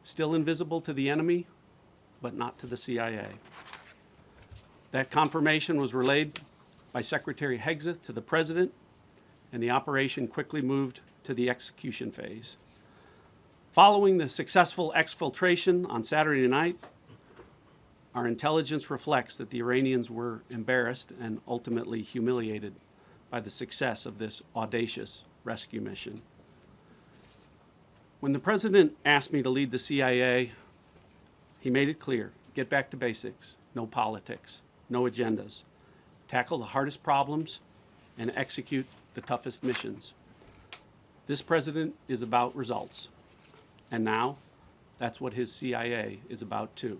still invisible to the enemy, but not to the CIA. That confirmation was relayed by Secretary Hegseth to the President, and the operation quickly moved to the execution phase. Following the successful exfiltration on Saturday night, our intelligence reflects that the Iranians were embarrassed and ultimately humiliated by the success of this audacious rescue mission. When the President asked me to lead the CIA, he made it clear: get back to basics, no politics, no agendas, tackle the hardest problems, and execute the toughest missions. This President is about results, and now that's what his CIA is about too.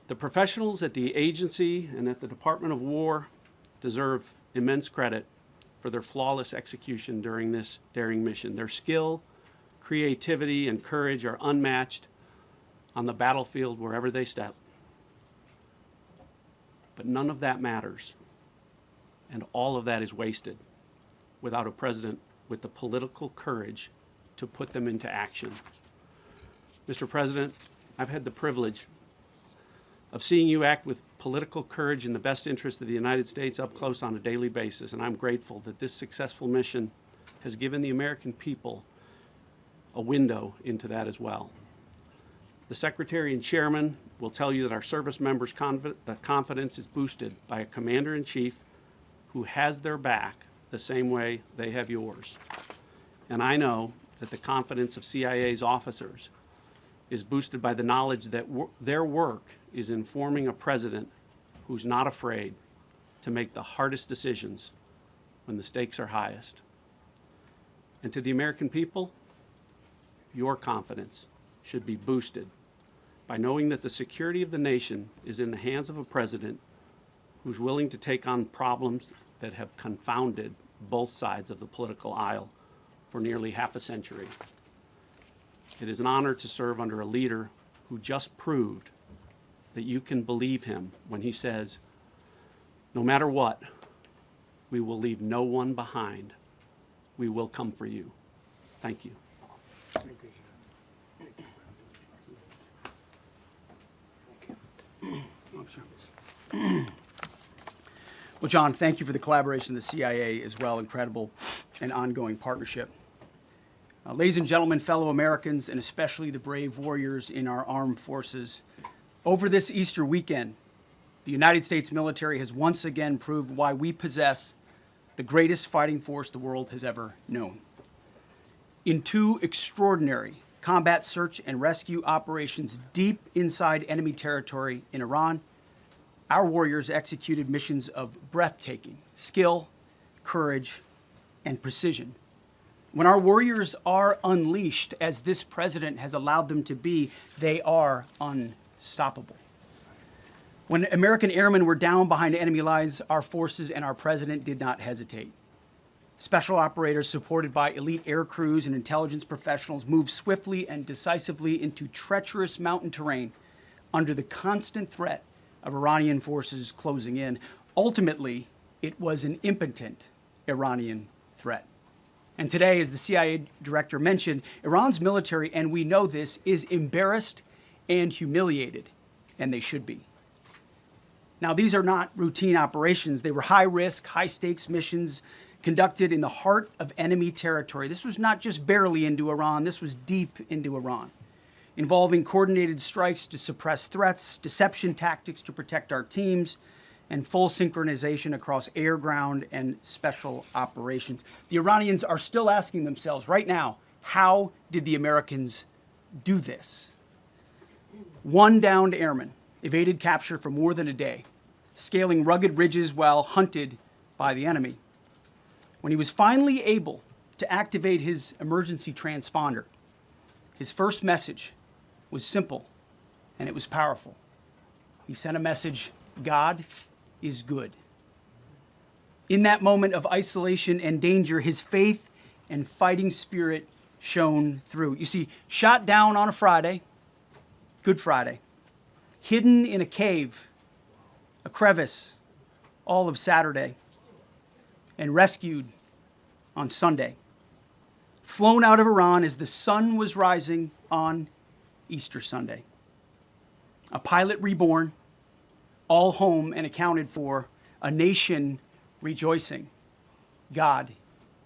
The professionals at the agency and at the Department of War deserve immense credit for their flawless execution during this daring mission. Their skill, creativity, and courage are unmatched on the battlefield wherever they step. But none of that matters, and all of that is wasted without a president with the political courage to put them into action. Mr. President, I've had the privilege of seeing you act with political courage in the best interest of the United States up close on a daily basis, and I'm grateful that this successful mission has given the American people a window into that as well. The Secretary and Chairman will tell you that our service members' confidence is boosted by a Commander-in-Chief who has their back the same way they have yours. And I know that the confidence of CIA's officers is boosted by the knowledge that their work is informing a president who's not afraid to make the hardest decisions when the stakes are highest. And to the American people, your confidence should be boosted by knowing that the security of the nation is in the hands of a president who's willing to take on problems that have confounded both sides of the political aisle for nearly half a century. It is an honor to serve under a leader who just proved that you can believe him when he says, no matter what, we will leave no one behind. We will come for you. Thank you. Well, John, thank you for the collaboration of the CIA as well. Incredible and ongoing partnership. Ladies and gentlemen, fellow Americans, and especially the brave warriors in our armed forces, over this Easter weekend, the United States military has once again proved why we possess the greatest fighting force the world has ever known. In two extraordinary combat search and rescue operations deep inside enemy territory in Iran, our warriors executed missions of breathtaking skill, courage, and precision. When our warriors are unleashed, as this president has allowed them to be, they are unstoppable. When American airmen were down behind enemy lines, our forces and our president did not hesitate. Special operators supported by elite air crews and intelligence professionals moved swiftly and decisively into treacherous mountain terrain under the constant threat of Iranian forces closing in. Ultimately, it was an impotent Iranian threat. And today, as the CIA director mentioned, Iran's military, and we know this, is embarrassed and humiliated, and they should be. Now, these are not routine operations. They were high-risk, high-stakes missions conducted in the heart of enemy territory. This was not just barely into Iran, this was deep into Iran, involving coordinated strikes to suppress threats, deception tactics to protect our teams, and full synchronization across air, ground, and special operations. The Iranians are still asking themselves right now, how did the Americans do this? One downed airman evaded capture for more than a day, scaling rugged ridges while hunted by the enemy. When he was finally able to activate his emergency transponder, his first message was simple, and it was powerful. He sent a message: God is good. In that moment of isolation and danger, his faith and fighting spirit shone through. You see, shot down on a Friday, Good Friday, hidden in a cave, a crevice, all of Saturday, and rescued on Sunday. Flown out of Iran as the sun was rising on Easter Sunday. A pilot reborn, all home and accounted for, a nation rejoicing. God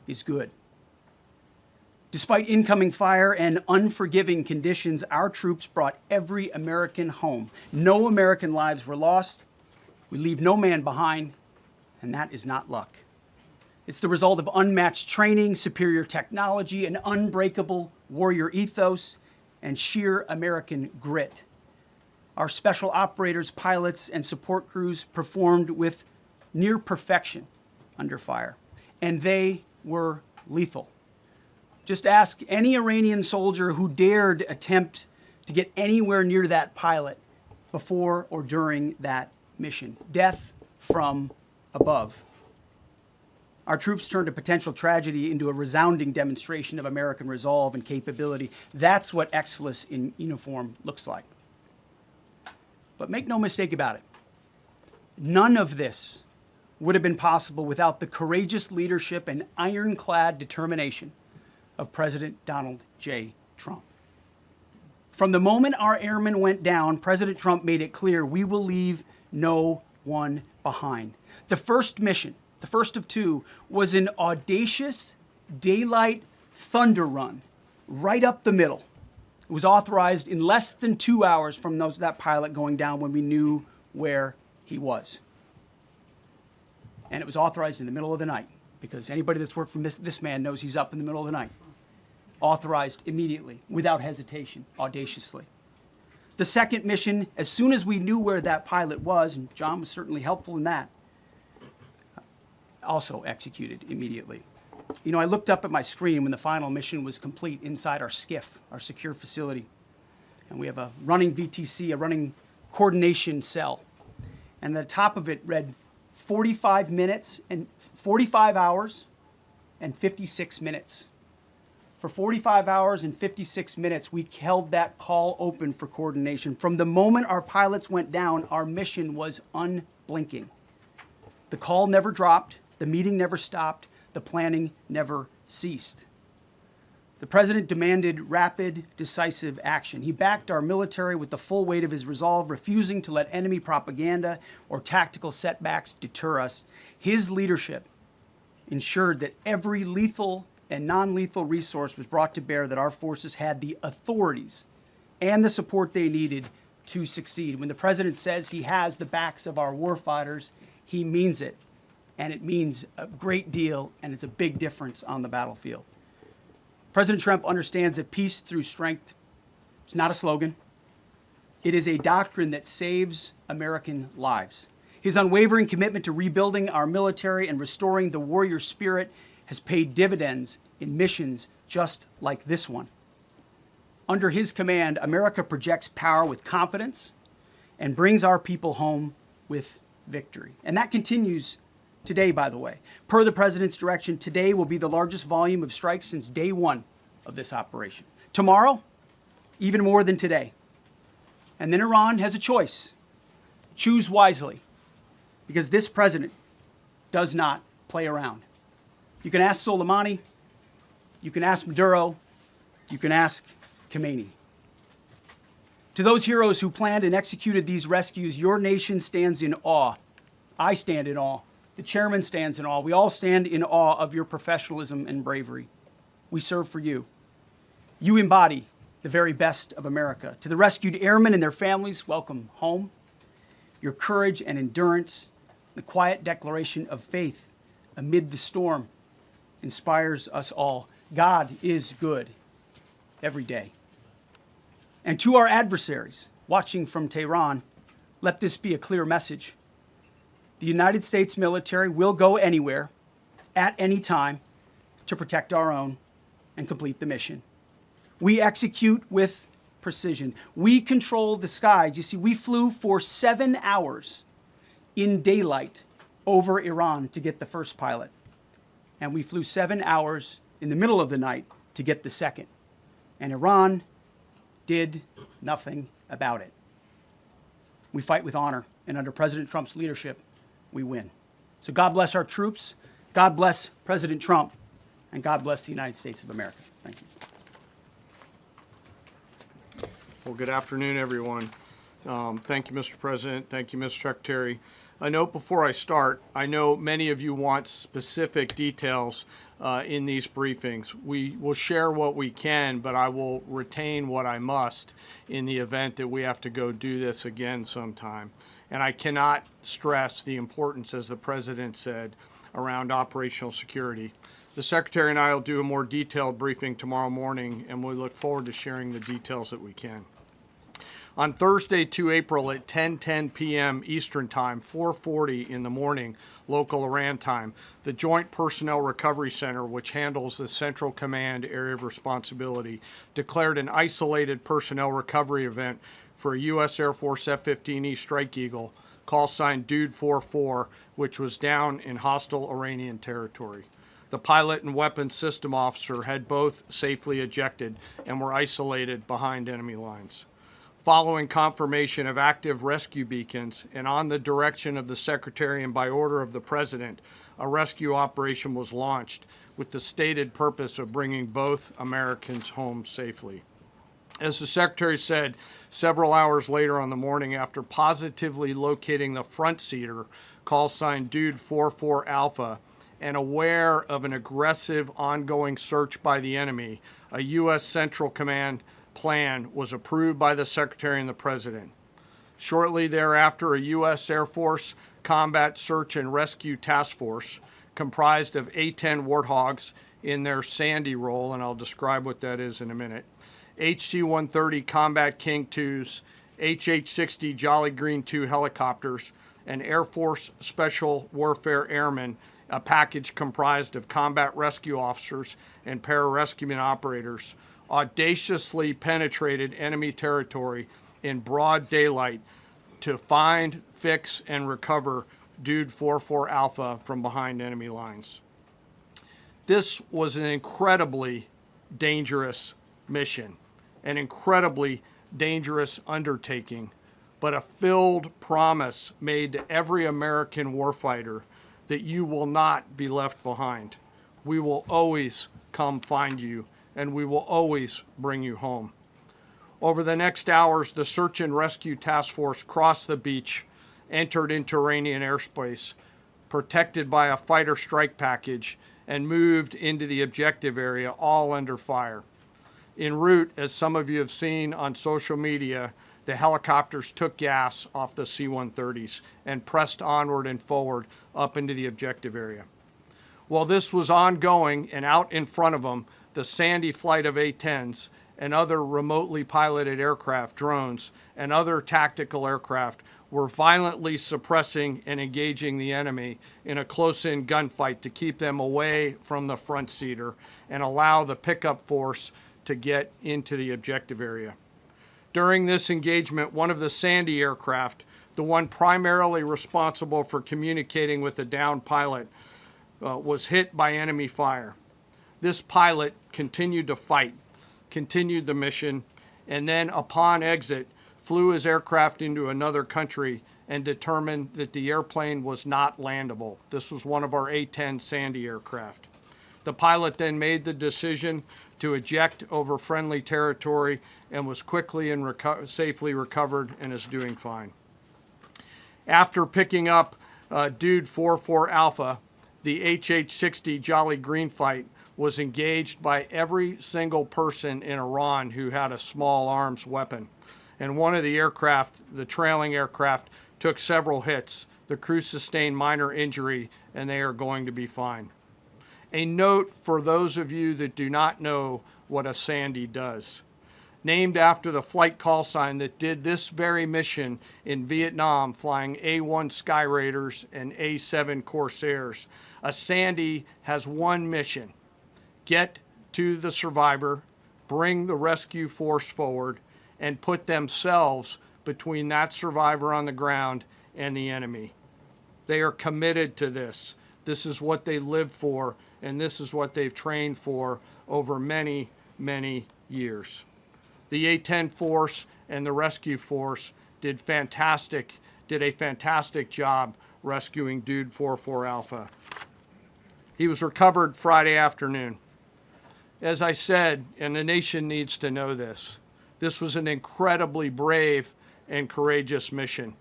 is good. Despite incoming fire and unforgiving conditions, our troops brought every American home. No American lives were lost. We leave no man behind, and that is not luck. It's the result of unmatched training, superior technology, an unbreakable warrior ethos, and sheer American grit. Our special operators, pilots, and support crews performed with near perfection under fire, and they were lethal. Just ask any Iranian soldier who dared attempt to get anywhere near that pilot before or during that mission. Death from above. Our troops turned a potential tragedy into a resounding demonstration of American resolve and capability. That's what excellence in uniform looks like. But make no mistake about it. None of this would have been possible without the courageous leadership and ironclad determination of President Donald J. Trump. From the moment our airmen went down, President Trump made it clear we will leave no one behind. The first mission, the first of two, was an audacious daylight thunder run right up the middle. It was authorized in less than 2 hours from that pilot going down when we knew where he was. And it was authorized in the middle of the night, because anybody that's worked for this man knows he's up in the middle of the night. Authorized immediately, without hesitation, audaciously. The second mission, as soon as we knew where that pilot was, and John was certainly helpful in that, also executed immediately. You know, I looked up at my screen when the final mission was complete inside our SCIF, our secure facility. And we have a running VTC, a running coordination cell. And the top of it read 45 hours and 56 minutes. For 45 hours and 56 minutes, we held that call open for coordination. From the moment our pilots went down, our mission was unblinking. The call never dropped, the meeting never stopped, the planning never ceased. The president demanded rapid, decisive action. He backed our military with the full weight of his resolve, refusing to let enemy propaganda or tactical setbacks deter us. His leadership ensured that every lethal and non-lethal resource was brought to bear, that our forces had the authorities and the support they needed to succeed. When the president says he has the backs of our warfighters, he means it. And it means a great deal, and it's a big difference on the battlefield. President Trump understands that peace through strength is not a slogan. It is a doctrine that saves American lives. His unwavering commitment to rebuilding our military and restoring the warrior spirit has paid dividends in missions just like this one. Under his command, America projects power with confidence and brings our people home with victory. And that continues today, by the way. Per the president's direction, today will be the largest volume of strikes since day one of this operation. Tomorrow, even more than today. And then Iran has a choice. Choose wisely, because this president does not play around. You can ask Soleimani, you can ask Maduro, you can ask Khomeini. To those heroes who planned and executed these rescues, your nation stands in awe. I stand in awe. The chairman stands in awe. We all stand in awe of your professionalism and bravery. We serve for you. You embody the very best of America. To the rescued airmen and their families, welcome home. Your courage and endurance, the quiet declaration of faith amid the storm, inspires us all. God is good every day. And to our adversaries watching from Tehran, let this be a clear message. The United States military will go anywhere, at any time, to protect our own and complete the mission. We execute with precision. We control the skies. You see, we flew for 7 hours in daylight over Iran to get the first pilot. And we flew 7 hours in the middle of the night to get the second. And Iran did nothing about it. We fight with honor, and under President Trump's leadership, we win. So God bless our troops, God bless President Trump, and God bless the United States of America. Thank you. Well, good afternoon, everyone. Thank you, Mr. President. Thank you, Mr. Secretary. A note before I start, I know many of you want specific details in these briefings. We will share what we can, but I will retain what I must in the event that we have to go do this again sometime. And I cannot stress the importance, as the President said, around operational security. The Secretary and I will do a more detailed briefing tomorrow morning, and we look forward to sharing the details that we can. On Thursday, 2 April at 10:10 p.m. Eastern Time, 4:40 in the morning, local Iran time, the Joint Personnel Recovery Center, which handles the Central Command area of responsibility, declared an isolated personnel recovery event for a U.S. Air Force F-15E Strike Eagle, call sign Dude 44, which was down in hostile Iranian territory. The pilot and weapons system officer had both safely ejected and were isolated behind enemy lines. Following confirmation of active rescue beacons and on the direction of the Secretary and by order of the President, a rescue operation was launched with the stated purpose of bringing both Americans home safely. As the Secretary said, several hours later on the morning, after positively locating the front seater, call sign Dude 44 Alpha, and aware of an aggressive ongoing search by the enemy, a U.S. Central Command plan was approved by the Secretary and the President. Shortly thereafter, a U.S. Air Force Combat Search and Rescue Task Force, comprised of A-10 Warthogs in their Sandy role, and I'll describe what that is in a minute, HC-130 Combat King IIs, HH-60 Jolly Green II helicopters, and Air Force Special Warfare Airmen, a package comprised of combat rescue officers and pararescueman operators, audaciously penetrated enemy territory in broad daylight to find, fix, and recover Dude 44 Alpha from behind enemy lines. This was an incredibly dangerous mission, an incredibly dangerous undertaking, but a filled promise made to every American warfighter that you will not be left behind. We will always come find you, and we will always bring you home. Over the next hours, the Search and Rescue Task Force crossed the beach, entered into Iranian airspace, protected by a fighter strike package, and moved into the objective area, all under fire. En route, as some of you have seen on social media, the helicopters took gas off the C-130s and pressed onward and forward up into the objective area. While this was ongoing and out in front of them, the Sandy flight of A-10s and other remotely piloted aircraft, drones, and other tactical aircraft were violently suppressing and engaging the enemy in a close-in gunfight to keep them away from the front seater and allow the pickup force to get into the objective area. During this engagement, one of the Sandy aircraft, the one primarily responsible for communicating with the downed pilot, was hit by enemy fire. This pilot continued to fight, continued the mission, and then upon exit, flew his aircraft into another country and determined that the airplane was not landable. This was one of our A-10 Sandy aircraft. The pilot then made the decision to eject over friendly territory and was quickly and safely recovered and is doing fine. After picking up Dude 44 Alpha, the HH-60 Jolly Green fight was engaged by every single person in Iran who had a small arms weapon. And one of the aircraft, the trailing aircraft, took several hits. The crew sustained minor injury, and they are going to be fine. A note for those of you that do not know what a Sandy does. Named after the flight call sign that did this very mission in Vietnam, flying A-1 Sky Raiders and A-7 Corsairs, a Sandy has one mission: get to the survivor, bring the rescue force forward, and put themselves between that survivor on the ground and the enemy. They are committed to this. This is what they live for, and this is what they've trained for over many, many years. The A-10 force and the rescue force did a fantastic job rescuing Dude 44 Alpha. He was recovered Friday afternoon. As I said, and the nation needs to know this, This was an incredibly brave and courageous mission,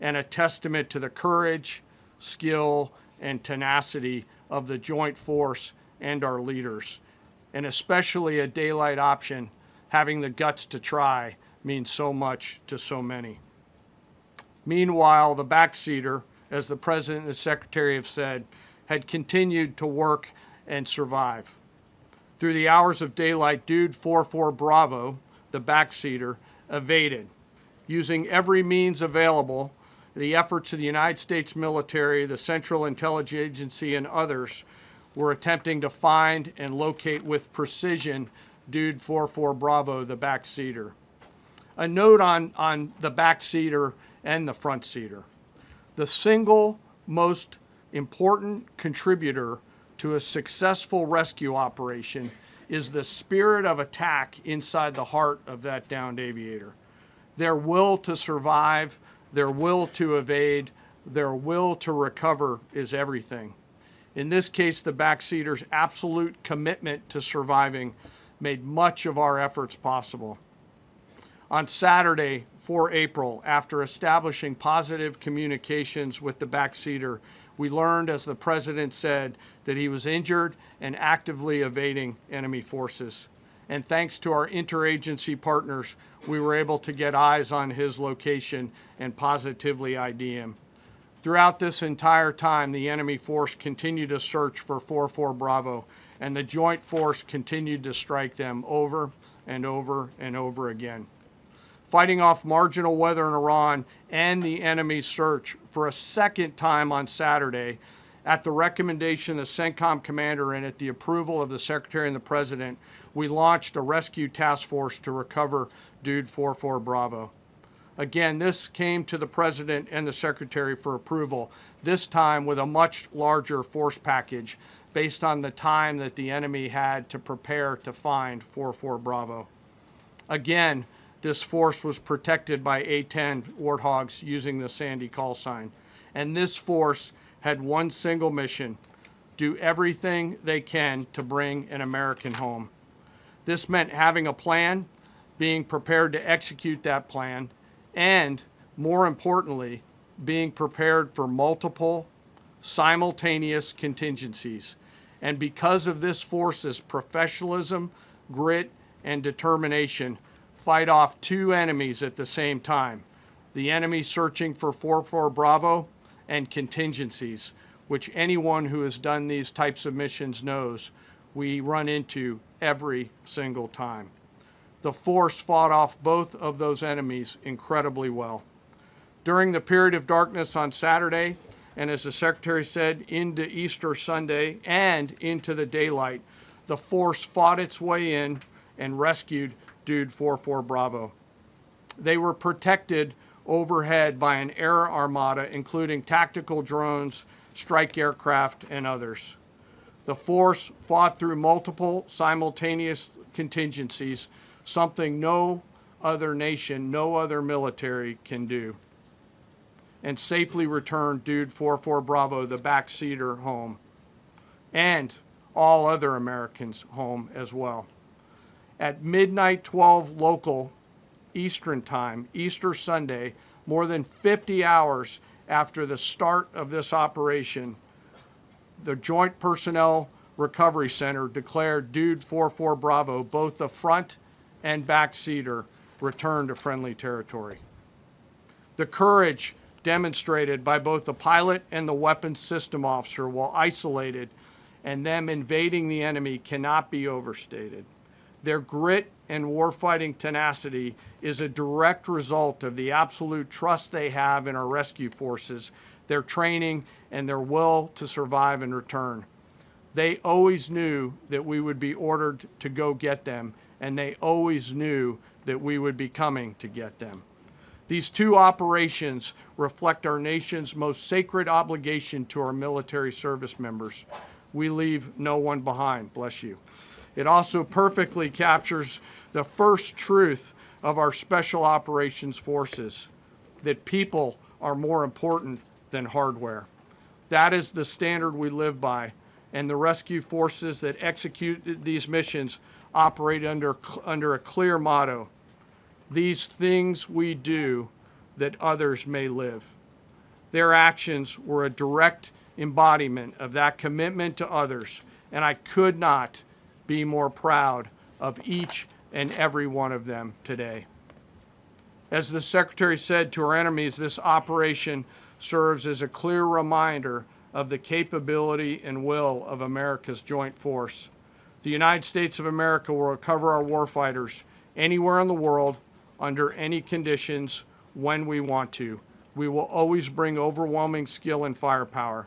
and a testament to the courage, skill, and tenacity of the Joint Force and our leaders. And especially a daylight option, having the guts to try, means so much to so many. Meanwhile, the backseater, as the President and the Secretary have said, had continued to work and survive. Through the hours of daylight, Dude 44 Bravo, the backseater, evaded. Using every means available, the efforts of the United States military, the Central Intelligence Agency, and others were attempting to find and locate with precision Dude 44 Bravo, the backseater. A note on the backseater and the front seater. The single most important contributor to a successful rescue operation is the spirit of attack inside the heart of that downed aviator. Their will to survive, their will to evade, their will to recover is everything. In this case, the backseater's absolute commitment to surviving made much of our efforts possible. On Saturday, 4 April, after establishing positive communications with the backseater, we learned, as the President said, that he was injured and actively evading enemy forces. And thanks to our interagency partners, we were able to get eyes on his location and positively ID him. Throughout this entire time, the enemy force continued to search for 44 Bravo, and the Joint Force continued to strike them over and over and over again. Fighting off marginal weather in Iran and the enemy's search for a second time on Saturday, at the recommendation of the CENTCOM commander and at the approval of the Secretary and the President, we launched a rescue task force to recover Dude 44 Bravo. Again, this came to the President and the Secretary for approval, this time with a much larger force package based on the time that the enemy had to prepare to find 44 Bravo. Again, this force was protected by A-10 Warthogs using the Sandy call sign. And this force had one single mission: do everything they can to bring an American home. This meant having a plan, being prepared to execute that plan, and, more importantly, being prepared for multiple, simultaneous contingencies. And because of this force's professionalism, grit, and determination, fight off two enemies at the same time: the enemy searching for 44 Bravo and contingencies, which anyone who has done these types of missions knows we run into every single time. The force fought off both of those enemies incredibly well. During the period of darkness on Saturday, and as the Secretary said, into Easter Sunday and into the daylight, the force fought its way in and rescued Dude 44 Bravo. They were protected overhead by an air armada, including tactical drones, strike aircraft, and others. The force fought through multiple simultaneous contingencies, something no other nation, no other military can do, and safely returned Dude 44 Bravo, the backseater, home, and all other Americans home as well. At midnight 12 local Eastern time, Easter Sunday, more than 50 hours after the start of this operation, the Joint Personnel Recovery Center declared Dude 44 Bravo, both the front and backseater, returned to friendly territory. The courage demonstrated by both the pilot and the weapons system officer while isolated and them invading the enemy cannot be overstated. Their grit and warfighting tenacity is a direct result of the absolute trust they have in our rescue forces, their training, and their will to survive and return. They always knew that we would be ordered to go get them, and they always knew that we would be coming to get them. These two operations reflect our nation's most sacred obligation to our military service members. We leave no one behind, bless you. It also perfectly captures the first truth of our special operations forces, that people are more important than hardware. That is the standard we live by, and the rescue forces that execute these missions operate under a clear motto: these things we do that others may live. Their actions were a direct embodiment of that commitment to others, and I could not be more proud of each and every one of them today. As the Secretary said to our enemies, this operation serves as a clear reminder of the capability and will of America's joint force. The United States of America will recover our warfighters anywhere in the world, under any conditions, when we want to. We will always bring overwhelming skill and firepower.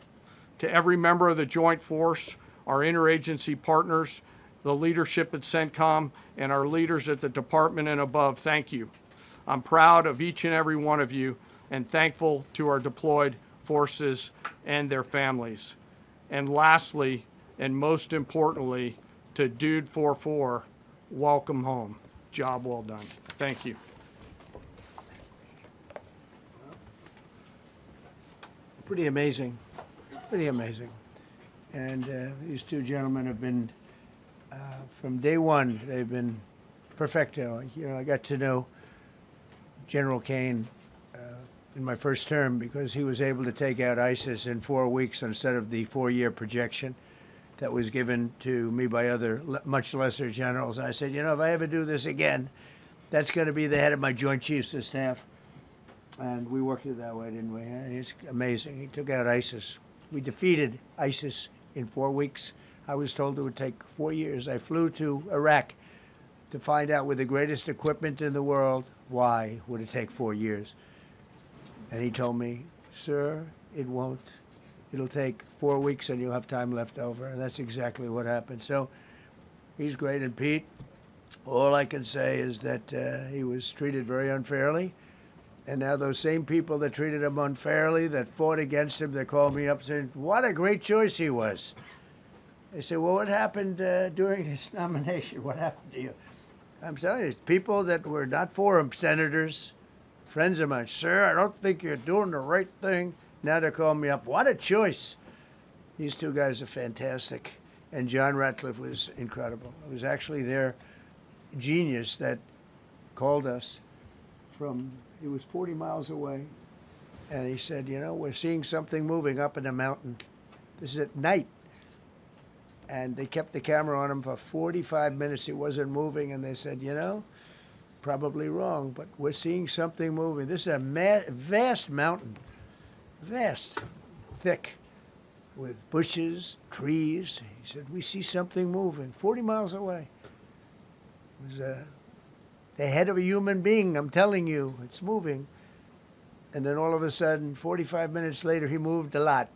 To every member of the joint force, our interagency partners, the leadership at CENTCOM, and our leaders at the department and above, thank you. I'm proud of each and every one of you and thankful to our deployed forces and their families. And lastly, and most importantly, to Dude 44, welcome home. Job well done. Thank you. Pretty amazing, pretty amazing. And these two gentlemen have been, from day one, they've been perfecto. You know, I got to know General Kane in my first term because he was able to take out ISIS in 4 weeks instead of the 4-year projection that was given to me by other much lesser generals. I said, you know, if I ever do this again, that's going to be the head of my Joint Chiefs of Staff. And we worked it that way, didn't we? It's amazing. He took out ISIS. We defeated ISIS in 4 weeks. I was told it would take 4 years. I flew to Iraq to find out with the greatest equipment in the world, why would it take 4 years? And he told me, sir, it won't. It'll take 4 weeks and you'll have time left over. And that's exactly what happened. So he's great. And Pete, all I can say is that he was treated very unfairly. And now those same people that treated him unfairly, that fought against him, they called me up saying, what a great choice he was. They said, well, what happened during his nomination? What happened to you? I'm telling you, people that were not for him, senators, friends of mine, sir, I don't think you're doing the right thing. Now they're calling me up. What a choice. These two guys are fantastic. And John Ratcliffe was incredible. It was actually their genius that called us from, it was 40 miles away. And he said, you know, we're seeing something moving up in the mountain. This is at night. And they kept the camera on him for 45 minutes. It wasn't moving. And they said, you know, probably wrong, but we're seeing something moving. This is a vast mountain, vast, thick, with bushes, trees. He said, we see something moving 40 miles away. It was the head of a human being, I'm telling you, it's moving. And then all of a sudden, 45 minutes later, he moved a lot.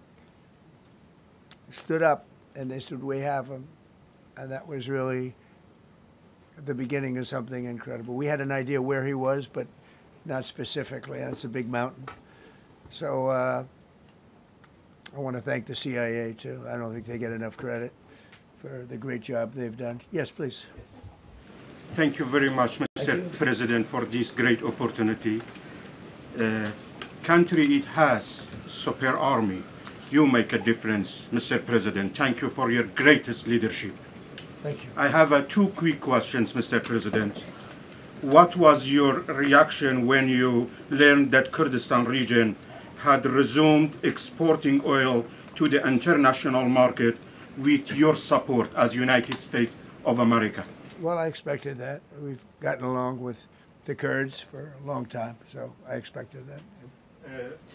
Stood up, and they said, we have him. And that was really the beginning of something incredible. We had an idea where he was, but not specifically, and it's a big mountain. So I want to thank the CIA, too. I don't think they get enough credit for the great job they've done. Yes, please. Thank you very much, Mr. President, for this great opportunity. Country, it has super army. You make a difference, Mr. President. Thank you for your greatest leadership. Thank you. I have 2 quick questions, Mr. President. What was your reaction when you learned that Kurdistan region had resumed exporting oil to the international market with your support as United States of America? Well, I expected that. We've gotten along with the Kurds for a long time, so I expected that.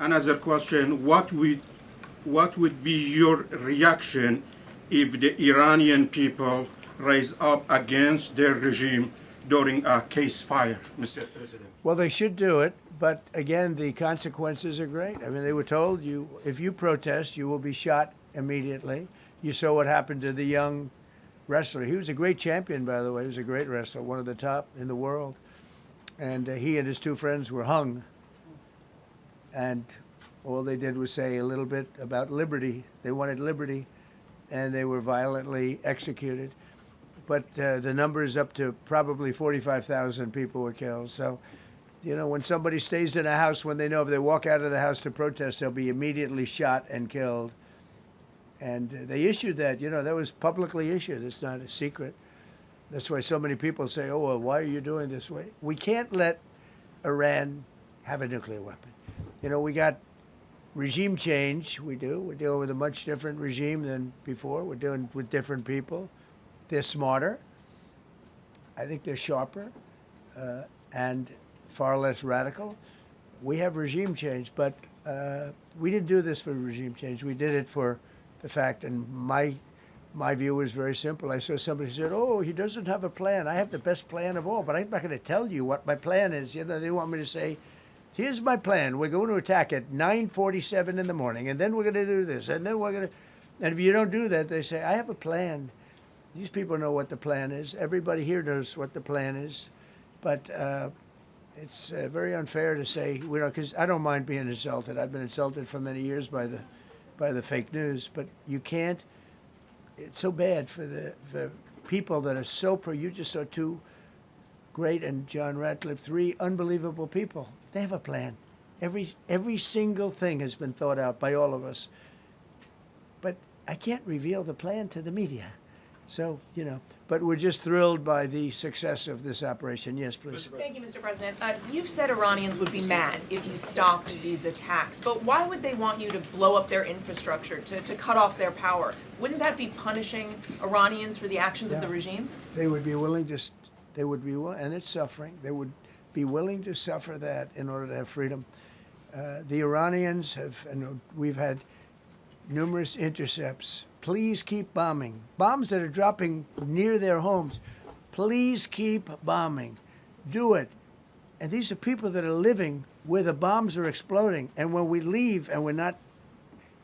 Another question, what would be your reaction if the Iranian people rise up against their regime during a ceasefire, Mr. President? Well, they should do it, but again, the consequences are great. I mean, they were told, if you protest, you will be shot immediately. You saw what happened to the young wrestler. He was a great champion, by the way. He was a great wrestler, one of the top in the world. And he and his 2 friends were hung. And all they did was say a little bit about liberty. They wanted liberty, and they were violently executed. But the number is up to probably 45,000 people were killed. So, you know, when somebody stays in a house, when they know if they walk out of the house to protest, they'll be immediately shot and killed. And they issued that, you know, that was publicly issued. It's not a secret. That's why so many people say, oh, well, why are you doing this way? We can't let Iran have a nuclear weapon. You know, we got regime change. We do. We're dealing with a much different regime than before. We're dealing with different people. They're smarter. I think they're sharper and far less radical. We have regime change, but we didn't do this for regime change. We did it for the fact, and my view was very simple. I saw somebody said, oh, he doesn't have a plan. I have the best plan of all, but I'm not going to tell you what my plan is. You know, they want me to say, here's my plan. We're going to attack at 9:47 in the morning, and then we're going to do this, and then we're going to... And if you don't do that, they say, I have a plan. These people know what the plan is. Everybody here knows what the plan is. But it's very unfair to say, you know, because I don't mind being insulted. I've been insulted for many years by the fake news, but you can't... It's so bad for people that are so pro. You just saw two great, and John Ratcliffe, three unbelievable people. They have a plan. Every single thing has been thought out by all of us. But I can't reveal the plan to the media. So, you know, but we're just thrilled by the success of this operation. Yes, please. Thank you, Mr. President. You've said Iranians would be mad if you stopped these attacks, but why would they want you to blow up their infrastructure, to cut off their power? Wouldn't that be punishing Iranians for the actions of the regime? They would be willing to, and it's suffering, they would be willing to suffer that in order to have freedom. The Iranians have, and we've had numerous intercepts. Please keep bombing. Bombs that are dropping near their homes. Please keep bombing. Do it. And these are people that are living where the bombs are exploding. And when we leave and we're not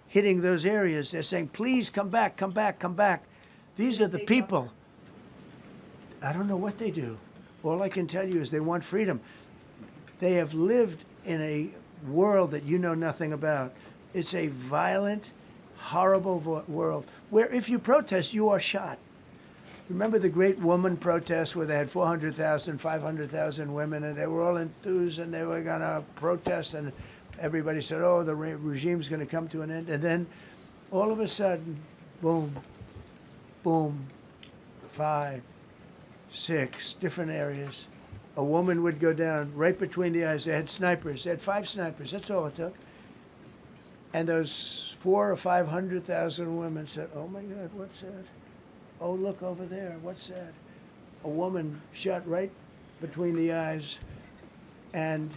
hitting those areas, they're saying, please come back, come back, come back. These are the people. I don't know what they do. All I can tell you is they want freedom. They have lived in a world that you know nothing about. It's a violent, horrible world where if you protest, you are shot. Remember the great woman protests where they had 400,000, 500,000 women, and they were all enthused and they were going to protest, and everybody said, oh, the regime's going to come to an end. And then all of a sudden, boom, boom, 5, 6 different areas. A woman would go down right between the eyes. They had snipers. They had 5 snipers. That's all it took. And those 400,000 or 500,000 women said, oh my God, what's that? Oh, look over there, what's that? A woman shot right between the eyes. And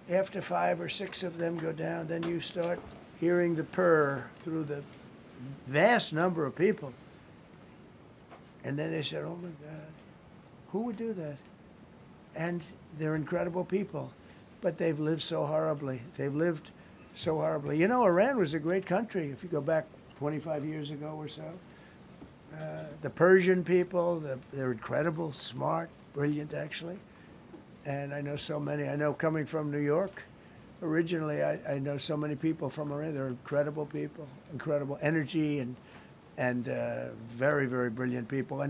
after 5 or 6 of them go down, then you start hearing the purr through the vast number of people. And then they said, oh my God, who would do that? And they're incredible people, but they've lived so horribly. They've lived so horribly. You know, Iran was a great country if you go back 25 years ago or so. The Persian people, they're incredible, smart, brilliant, actually. And I know so many. I know coming from New York, originally, I know so many people from Iran. They're incredible people, incredible energy, and very, very brilliant people.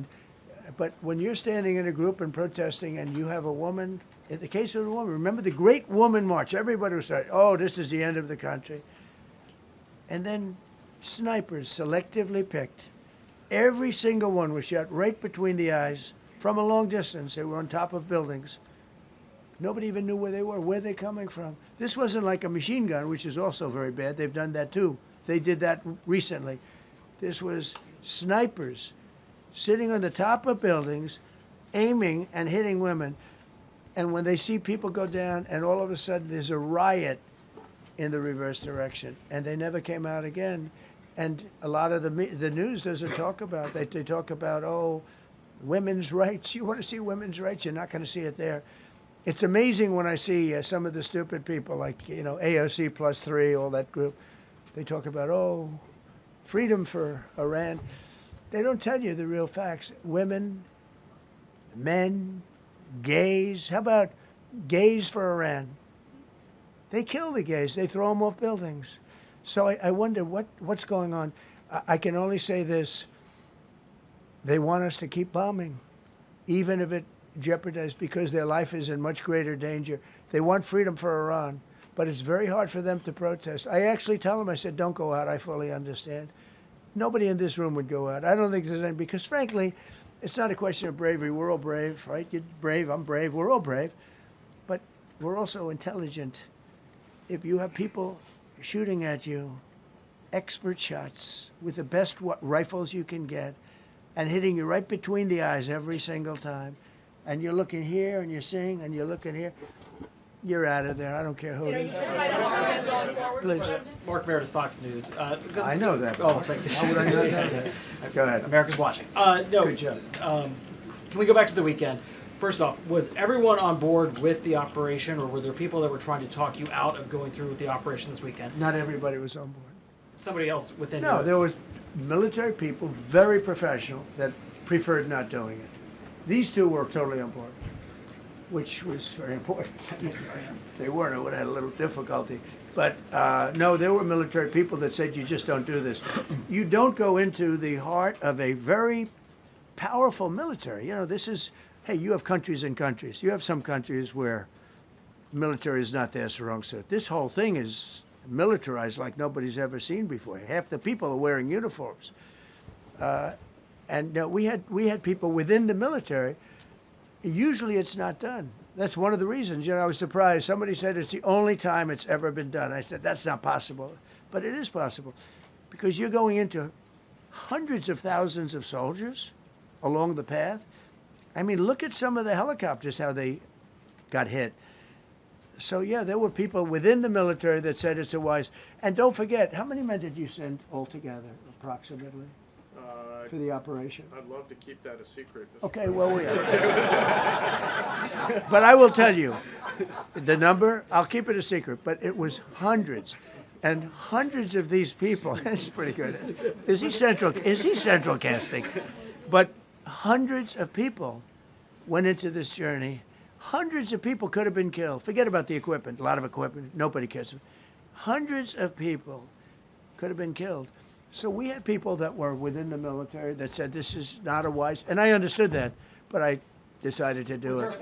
But when you're standing in a group and protesting and you have a woman, in the case of a woman, remember the Great Woman March, everybody was saying, oh, this is the end of the country. And then snipers selectively picked. Every single one was shot right between the eyes from a long distance. They were on top of buildings. Nobody even knew where they were, where they're coming from. This wasn't like a machine gun, which is also very bad. They've done that too. They did that recently. This was snipers sitting on the top of buildings, aiming and hitting women. And when they see people go down, and all of a sudden there's a riot in the reverse direction, and they never came out again. And a lot of the news doesn't talk about that. They talk about, oh, women's rights. You want to see women's rights? You're not going to see it there. It's amazing when I see some of the stupid people like, you know, AOC plus 3, all that group. They talk about, oh, freedom for Iran. They don't tell you the real facts. Women, men, gays. How about gays for Iran? They kill the gays. They throw them off buildings. So I wonder what's going on. I can only say this. They want us to keep bombing, even if it jeopardizes, because their life is in much greater danger. They want freedom for Iran, but it's very hard for them to protest. I actually tell them, I said, don't go out. I fully understand. Nobody in this room would go out. I don't think there's any, because frankly, it's not a question of bravery. We're all brave, right? You're brave, I'm brave, we're all brave. But we're also intelligent. If you have people shooting at you, expert shots with the best rifles you can get, and hitting you right between the eyes every single time, and you're looking here and you're seeing and you're looking here, you're out of there. I don't care who it is. Please. Mark Meredith, Fox News. I know that. Oh, thank you. How would I not know that? Go ahead. America's watching. No. Good job. Can we go back to the weekend? First off, was everyone on board with the operation, or were there people that were trying to talk you out of going through with the operation this weekend? Not everybody was on board. Somebody else within No, your- there was military people, very professional, that preferred not doing it. These two were totally on board, which was very important. If they weren't, I would have had a little difficulty. But no, there were military people that said, you just don't do this. You don't go into the heart of a very powerful military. You know, this is, hey, you have countries and countries. You have some countries where military is not their strong suit. This whole thing is militarized like nobody's ever seen before. Half the people are wearing uniforms. And we had people within the military. Usually it's not done. That's one of the reasons. You know, I was surprised. Somebody said it's the only time it's ever been done. I said, that's not possible. But it is possible. Because you're going into hundreds of thousands of soldiers along the path. I mean, look at some of the helicopters, how they got hit. So, yeah, there were people within the military that said it's a wise. And don't forget, how many men did you send altogether, approximately, for the operation? I'd love to keep that a secret. Okay, well, but I will tell you, the number, I'll keep it a secret, but it was hundreds. And hundreds of these people, it's pretty good. Is he central casting? But hundreds of people went into this journey. Hundreds of people could have been killed. Forget about the equipment, a lot of equipment, nobody cares. Hundreds of people could have been killed. So we had people that were within the military that said this is not a wise, and I understood that, but I decided to do it.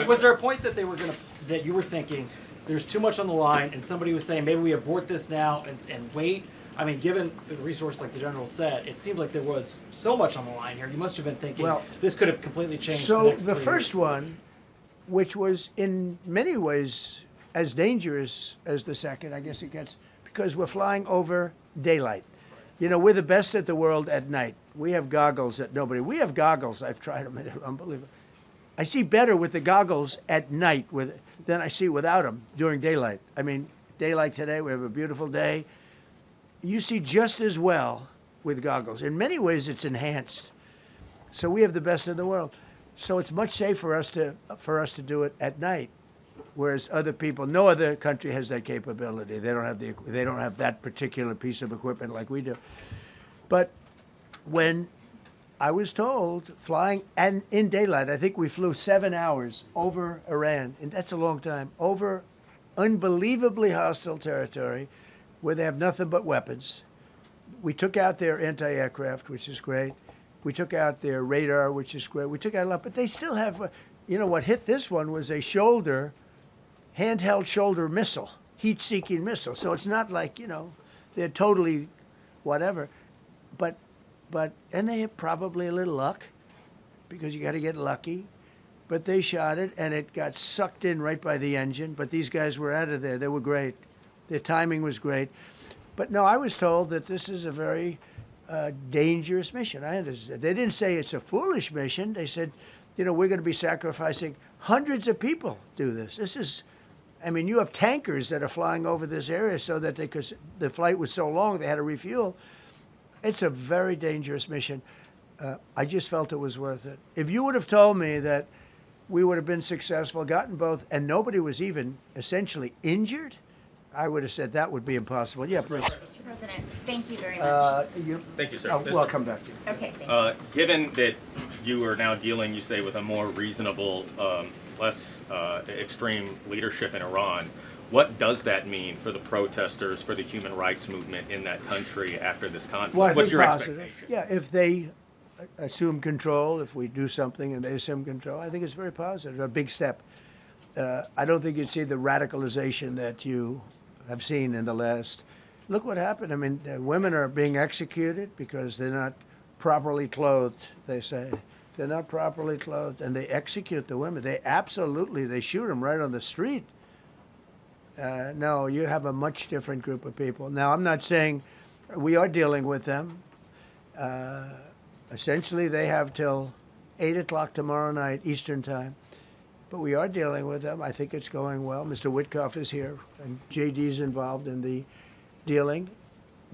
Was there a point that they were going to, that you were thinking, there's too much on the line, and somebody was saying, maybe we abort this now and wait? I mean, given the resource, like the general said, it seemed like there was so much on the line here. You must have been thinking, Well, this could have completely changed the So next the 3 first years. one, which was in many ways as dangerous as the second, I guess it gets, because we're flying over daylight. You know, we're the best at the world at night. We have goggles that nobody, we have goggles, I've tried them, they're unbelievable. I see better with the goggles at night than I see without them during daylight. I mean, daylight today, we have a beautiful day. You see just as well with goggles. In many ways, it's enhanced. So we have the best in the world. So it's much safer for us to do it at night, whereas other people, no other country has that capability. They don't have that particular piece of equipment like we do. But when I was told flying and in daylight, I think we flew 7 hours over Iran, and that's a long time, over unbelievably hostile territory where they have nothing but weapons. We took out their anti-aircraft, which is great. We took out their radar, which is great. We took out a lot, but they still have, you know, what hit this one was a handheld shoulder missile, heat-seeking missile. So it's not like, you know, they're totally whatever. And they had probably a little luck, because you got to get lucky. But they shot it, and it got sucked in right by the engine. But these guys were out of there. They were great. Their timing was great. But no, I was told that this is a very dangerous mission. I understand. They didn't say it's a foolish mission. They said, you know, we're going to be sacrificing hundreds of people do this. This is, I mean, you have tankers that are flying over this area so that because the flight was so long, they had to refuel. It's a very dangerous mission. I just felt it was worth it. If you would have told me that we would have been successful, gotten both, and nobody was even essentially injured, I would have said that would be impossible. Yeah, please. Mr. President, thank you very much. Thank you, sir. Oh, I'll come back to you. Okay, thank you. Given that you are now dealing, you say, with a more reasonable, less extreme leadership in Iran, what does that mean for the protesters, for the human rights movement in that country after this conflict? Well, I What's think your positive. expectation? Yeah, if they assume control, if we do something and they assume control, I think it's very positive, a big step. I don't think you'd see the radicalization that you have seen in the last. Look what happened. I mean, women are being executed because they're not properly clothed, they say. They're not properly clothed, and they execute the women. They shoot them right on the street. No, you have a much different group of people. Now, I'm not saying we are dealing with them. Essentially, they have till 8 o'clock tomorrow night, Eastern time. But we are dealing with them. I think it's going well. Mr. Witkoff is here, and JD's involved in the dealing.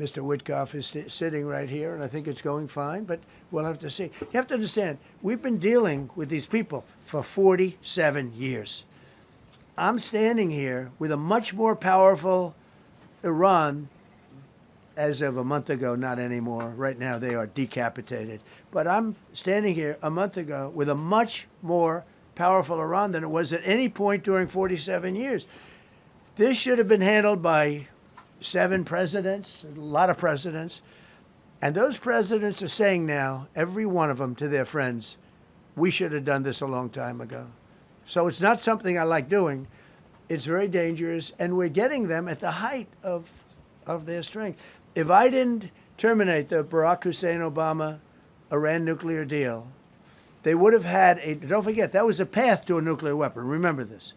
Mr. Witkoff is sitting right here, and I think it's going fine, but we'll have to see. You have to understand, we've been dealing with these people for 47 years. I'm standing here with a much more powerful Iran as of a month ago, not anymore. Right now, they are decapitated. But I'm standing here a month ago with a much more powerful Iran than it was at any point during 47 years. This should have been handled by 7 presidents, a lot of presidents. And those presidents are saying now, every one of them to their friends, we should have done this a long time ago. So it's not something I like doing. It's very dangerous, and we're getting them at the height of their strength. If I didn't terminate the Barack Hussein Obama Iran nuclear deal, they would have had don't forget, that was a path to a nuclear weapon. Remember this.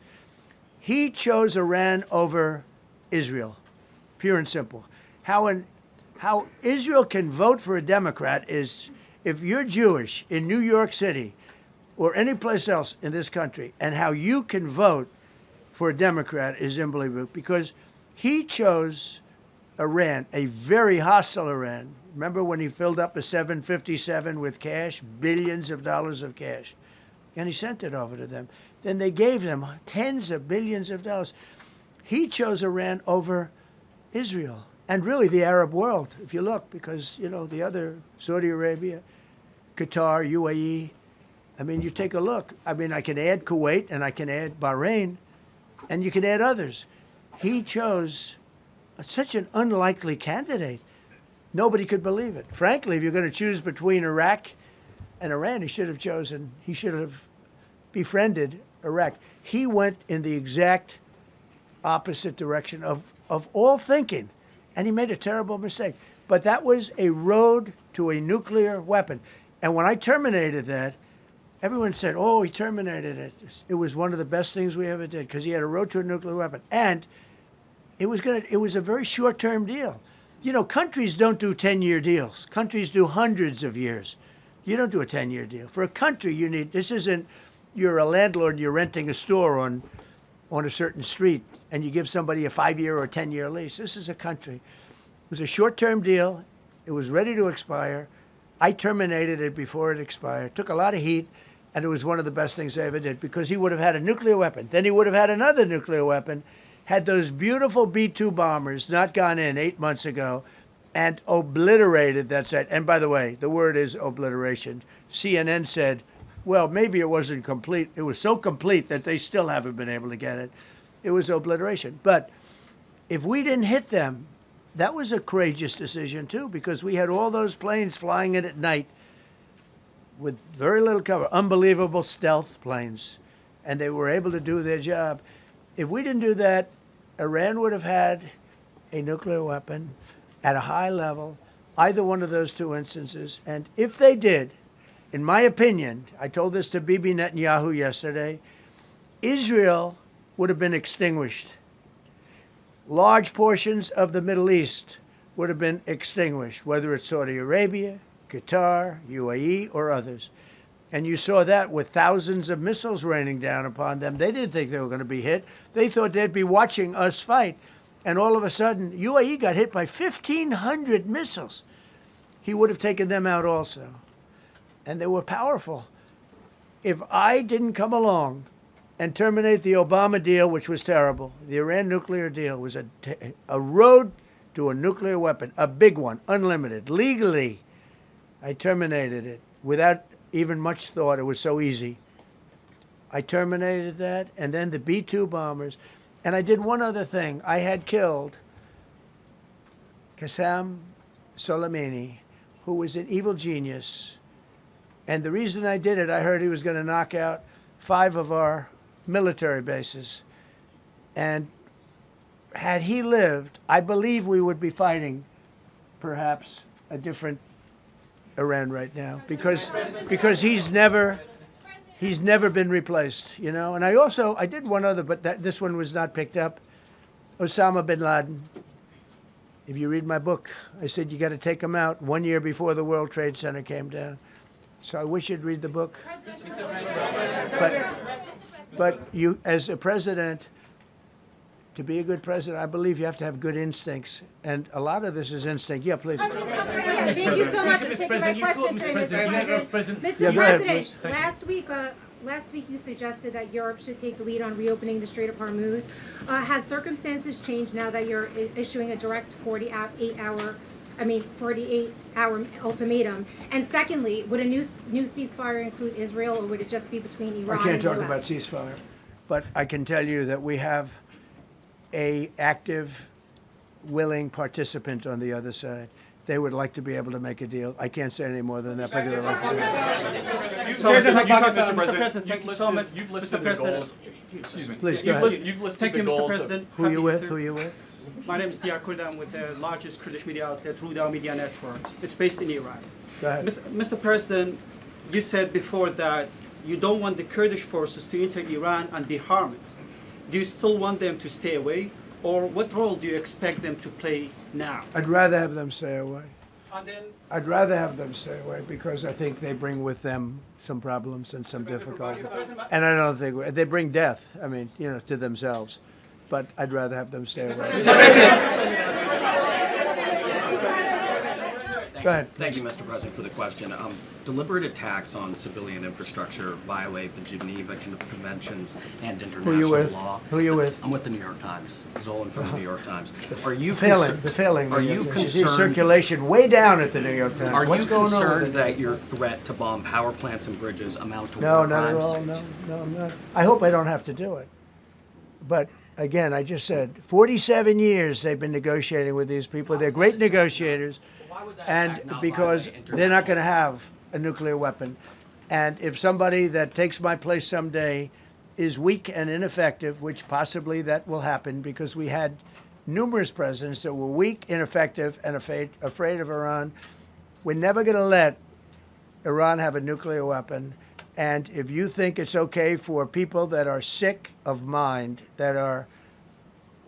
He chose Iran over Israel, pure and simple. How Israel can vote for a Democrat is if you're Jewish in New York City or any place else in this country, and how you can vote for a Democrat is unbelievable, because he chose Iran, a very hostile Iran. Remember when he filled up a 757 with cash, billions of dollars of cash, and he sent it over to them. Then they gave them tens of billions of dollars. He chose Iran over Israel, and really the Arab world, if you look, because, you know, the other, Saudi Arabia, Qatar, UAE, I mean, you take a look. I mean, I can add Kuwait, and I can add Bahrain, and you can add others. He chose such an unlikely candidate. Nobody could believe it. Frankly, if you're going to choose between Iraq and Iran, he should have befriended Iraq. He went in the exact opposite direction of all thinking, and he made a terrible mistake. But that was a road to a nuclear weapon. And when I terminated that, everyone said, oh, he terminated it. It was one of the best things we ever did, because he had a road to a nuclear weapon. And it was a very short-term deal. You know, countries don't do 10-year deals. Countries do hundreds of years. You don't do a 10-year deal. For a country, this isn't, you're a landlord and you're renting a store on a certain street, and you give somebody a 5-year or a 10-year lease. This is a country. It was a short-term deal. It was ready to expire. I terminated it before it expired. Took a lot of heat, and it was one of the best things I ever did, because he would have had a nuclear weapon. Then he would have had another nuclear weapon, had those beautiful B-2 bombers not gone in 8 months ago and obliterated that site. And by the way, the word is obliteration. CNN said, well, maybe it wasn't complete. It was so complete that they still haven't been able to get it. It was obliteration. But if we didn't hit them, that was a courageous decision, too, because we had all those planes flying in at night with very little cover, unbelievable stealth planes, and they were able to do their job. If we didn't do that, Iran would have had a nuclear weapon at a high level, either one of those two instances. And if they did, in my opinion, I told this to Bibi Netanyahu yesterday, Israel would have been extinguished. Large portions of the Middle East would have been extinguished, whether it's Saudi Arabia, Qatar, UAE, or others. And you saw that with thousands of missiles raining down upon them. They didn't think they were going to be hit. They thought they'd be watching us fight. And all of a sudden, UAE got hit by 1,500 missiles. He would have taken them out also. And they were powerful. If I didn't come along and terminate the Obama deal, which was terrible, the Iran nuclear deal was a road to a nuclear weapon, a big one, unlimited, legally. I terminated it without even much thought. It was so easy. I terminated that, and then the B-2 bombers. And I did one other thing. I had killed Qasem Soleimani, who was an evil genius. And the reason I did it, I heard he was going to knock out 5 of our military bases. And had he lived, I believe we would be fighting perhaps a different Iran right now because he's never been replaced, you know. And I did one other, but this one was not picked up. Osama bin Laden. If you read my book, I said you got to take him out 1 year before the World Trade Center came down. So I wish you'd read the book. But you, as a president, to be a good president, I believe you have to have good instincts. And a lot of this is instinct. Yeah, please. Thank you so much for taking my question today, Mr. President. Yeah, Mr. go ahead, President, last week you suggested that Europe should take the lead on reopening the Strait of Hormuz. Has circumstances changed now that you're issuing a direct 48-hour ultimatum? And secondly, would a new ceasefire include Israel, or would it just be between Iran and I can't the talk US? about ceasefire, but I can tell you that we have a active, willing participant on the other side. They would like to be able to make a deal. I can't say any more than that, but they'd like to do it. Mr. President, thank you so much. You've listed the goals. Excuse me. Please, go ahead. You've listed Thank the you, Mr. goals. President. Who you with? Happy to- Who you with? My name is Dia Kurd. I'm with the largest Kurdish media outlet, Ruda Media Network. It's based in Iran. Go ahead. Mr. President, you said before that you don't want the Kurdish forces to enter Iran and be harmed. Do you still want them to stay away? Or what role do you expect them to play now? I'd rather have them stay away. And then, I'd rather have them stay away because I think they bring with them some problems and some difficulties. And I don't think they bring death, I mean, you know, to themselves. But I'd rather have them stay away. Go ahead. Thank you, Mr. President, for the question. Deliberate attacks on civilian infrastructure violate the Geneva Conventions and Who you international with? law. Who you with? I'm with the New York Times. Zolan from the New York Times. Are you The failing. Are you concerned? Circulation way down at the New York Times. Are What's you going on with concerned it? that your threat to bomb power plants and bridges amount to No, war not crimes? at all. No, I'm not. I hope I don't have to do it. But again, I just said 47 years they've been negotiating with these people. They're great negotiators, and because they're not going to have a nuclear weapon. And if somebody that takes my place someday is weak and ineffective, which possibly that will happen because we had numerous presidents that were weak, ineffective, and afraid of Iran, we're never going to let Iran have a nuclear weapon. And if you think it's okay for people that are sick of mind, that are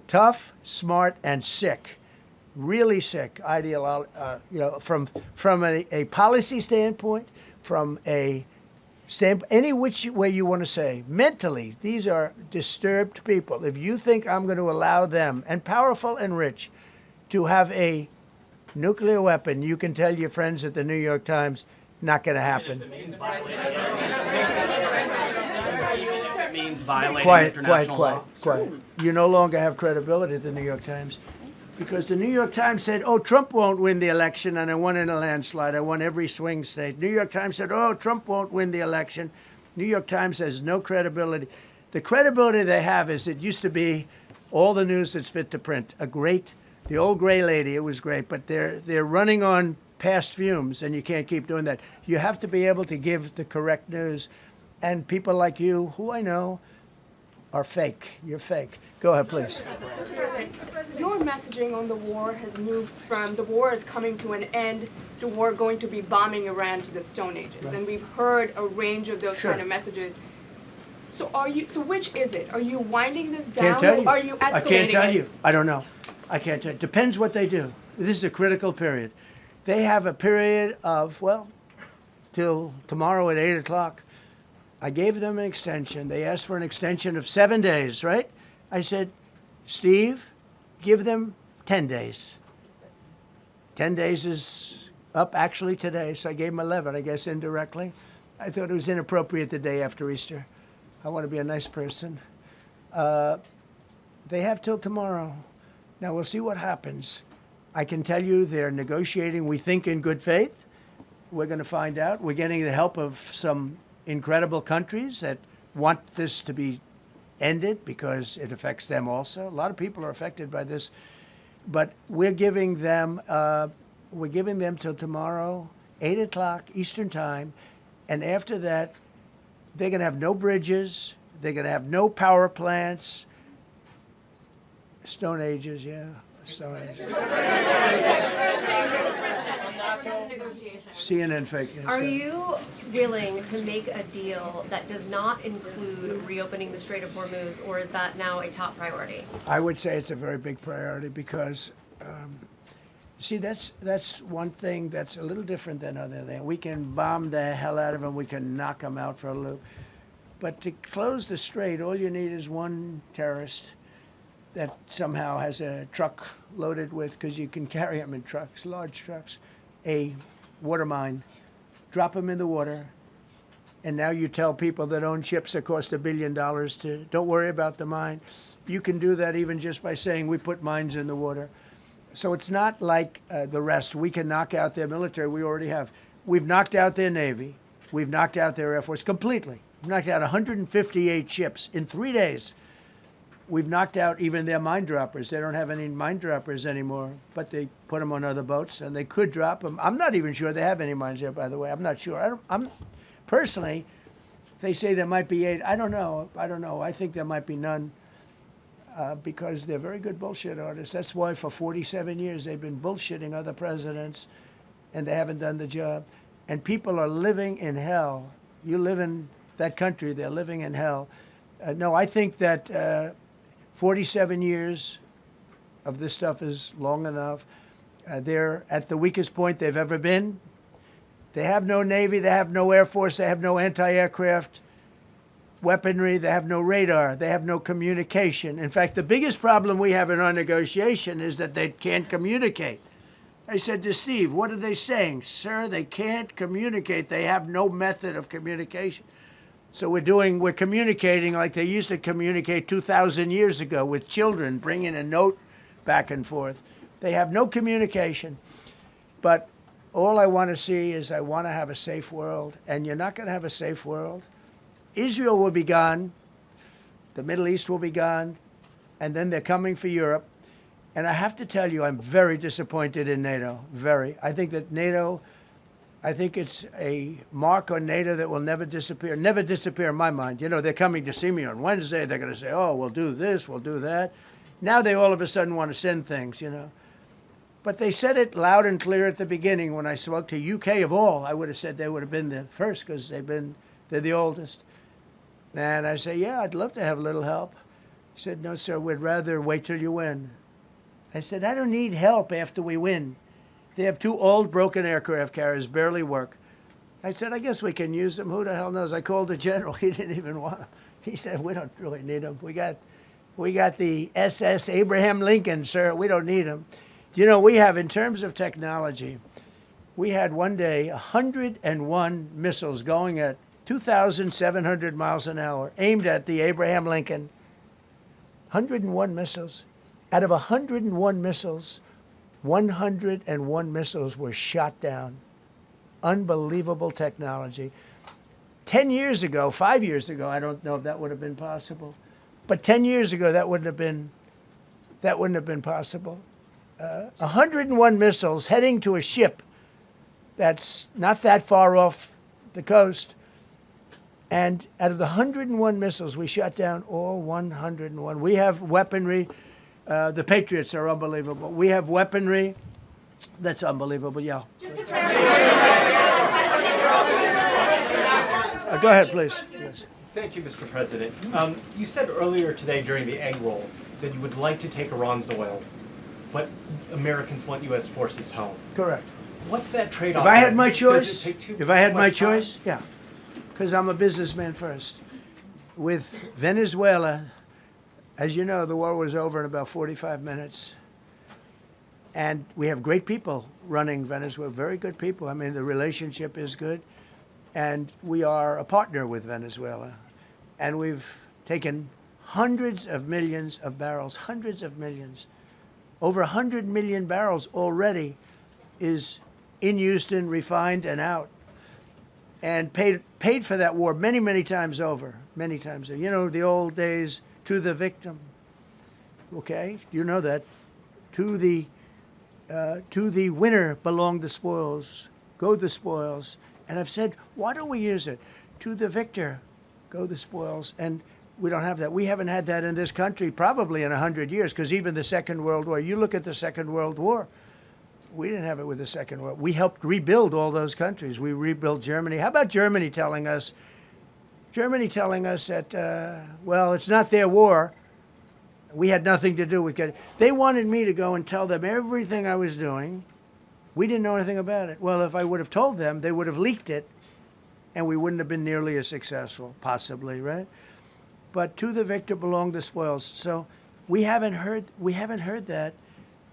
tough, smart, and sick, really sick, from a policy standpoint, from a any which way you want to say, mentally, these are disturbed people. If you think I'm going to allow them, and powerful and rich, to have a nuclear weapon, you can tell your friends at the New York Times, not going to happen. It means violating Quiet. international law. You no longer have credibility at the New York Times. Because the New York Times said, oh, Trump won't win the election, and I won in a landslide. I won every swing state. New York Times said, oh, Trump won't win the election. New York Times has no credibility. The credibility they have is it used to be all the news that's fit to print. The old gray lady, it was great, but they're running on past fumes, and you can't keep doing that. You have to be able to give the correct news. And people like you, who I know, are fake. You're fake. Go ahead, please. Your messaging on the war has moved from the war is coming to an end, the war going to be bombing Iran to the Stone Ages. Right. And we've heard a range of those kind of messages. So which is it? Are you winding this down? Can't tell you. Or are you escalating I can't tell you. I don't know. I can't tell you. Depends what they do. This is a critical period. They have a period of, till tomorrow at 8 o'clock. I gave them an extension. They asked for an extension of 7 days, right? I said, Steve, give them 10 days. 10 days is up actually today, so I gave them 11, I guess, indirectly. I thought it was inappropriate the day after Easter. I want to be a nice person. They have till tomorrow. Now, we'll see what happens. I can tell you they're negotiating, we think, in good faith. We're going to find out. We're getting the help of some incredible countries that want this to be ended because it affects them also. A lot of people are affected by this, but we're giving them till tomorrow, 8 o'clock Eastern time, and after that, they're going to have no bridges, they're going to have no power plants. Stone Ages, yeah, Stone Ages. CNN fake news. Are you willing to make a deal that does not include reopening the Strait of Hormuz, or is that now a top priority? I would say it's a very big priority because, see, that's one thing that's a little different than other things. We can bomb the hell out of them. We can knock them out for a loop. But to close the strait, all you need is one terrorist that somehow has a truck loaded with, because you can carry them in trucks, large trucks, a water mine, drop them in the water, and now you tell people that own ships that cost $1 billion to don't worry about the mine. You can do that even just by saying we put mines in the water. So it's not like the rest. We can knock out their military. We already have. We've knocked out their Navy. We've knocked out their Air Force completely. We've knocked out 158 ships in 3 days. We've knocked out even their mine droppers. They don't have any mine droppers anymore, but they put them on other boats, and they could drop them. I'm not even sure they have any mines there, by the way. I'm not sure. I'm personally, they say there might be 8. I don't know. I think there might be none because they're very good bullshit artists. That's why for 47 years they've been bullshitting other presidents, and they haven't done the job. And people are living in hell. You live in that country, they're living in hell. No, I think that 47 years of this stuff is long enough. They're at the weakest point they've ever been. They have no Navy, they have no Air Force, they have no anti-aircraft weaponry, they have no radar, they have no communication. In fact, the biggest problem we have in our negotiation is that they can't communicate. I said to Steve, what are they saying? Sir, they can't communicate. They have no method of communication. So we're communicating like they used to communicate 2,000 years ago with children, bringing a note back and forth. They have no communication. But all I want to see is I want to have a safe world, and you're not going to have a safe world. Israel will be gone. The Middle East will be gone. And then they're coming for Europe. And I have to tell you, I'm very disappointed in NATO. Very. I think that NATO... I think it's a mark on NATO that will never disappear in my mind. You know, they're coming to see me on Wednesday. They're going to say, oh, we'll do this, we'll do that. Now they all of a sudden want to send things, you know. But they said it loud and clear at the beginning when I spoke to UK of all. I would have said they would have been the first because they're the oldest. And I say, yeah, I'd love to have a little help. He said, no, sir, we'd rather wait till you win. I said, I don't need help after we win. They have 2 old broken aircraft carriers, barely work. I said, I guess we can use them. Who the hell knows? I called the general. He didn't even want them. He said, we don't really need them. We got the SS Abraham Lincoln, sir. We don't need them. You know, we have, in terms of technology, we had one day 101 missiles going at 2,700 miles an hour aimed at the Abraham Lincoln. 101 missiles. Out of 101 missiles, 101 missiles were shot down. Unbelievable technology. 10 years ago, 5 years ago, I don't know if that would have been possible, but 10 years ago that wouldn't have been possible. 101 missiles heading to a ship that's not that far off the coast, and out of the 101 missiles, we shot down all 101. We have weaponry. The Patriots are unbelievable. We have weaponry that's unbelievable, yeah. Go ahead, please. Yes. Thank you, Mr. President. You said earlier today during the egg roll that you would like to take Iran's oil, but Americans want U.S. forces home. Correct. What's that trade-off? If I had my choice, Does it take if I had my choice, yeah, because I'm a businessman first. With Venezuela, as you know, the war was over in about 45 minutes. And we have great people running Venezuela, very good people. I mean, the relationship is good. And we are a partner with Venezuela. And we've taken hundreds of millions of barrels, hundreds of millions. Over 100 million barrels already is in Houston, refined and out. And paid for that war many, many times over, many times. You know, the old days, to the victim, okay? You know that. To the winner belong the spoils, go the spoils. And I've said, why don't we use it? To the victor, go the spoils. And we don't have that. We haven't had that in this country probably in 100 years, because even the Second World War, you look at the Second World War, We didn't have it with the Second World. We helped rebuild all those countries. We rebuilt Germany. How about Germany telling us that, well, it's not their war. We had nothing to do with it. They wanted me to go and tell them everything I was doing. We didn't know anything about it. Well, if I would have told them, they would have leaked it, and we wouldn't have been nearly as successful, possibly, right? But to the victor belong the spoils. So we haven't heard that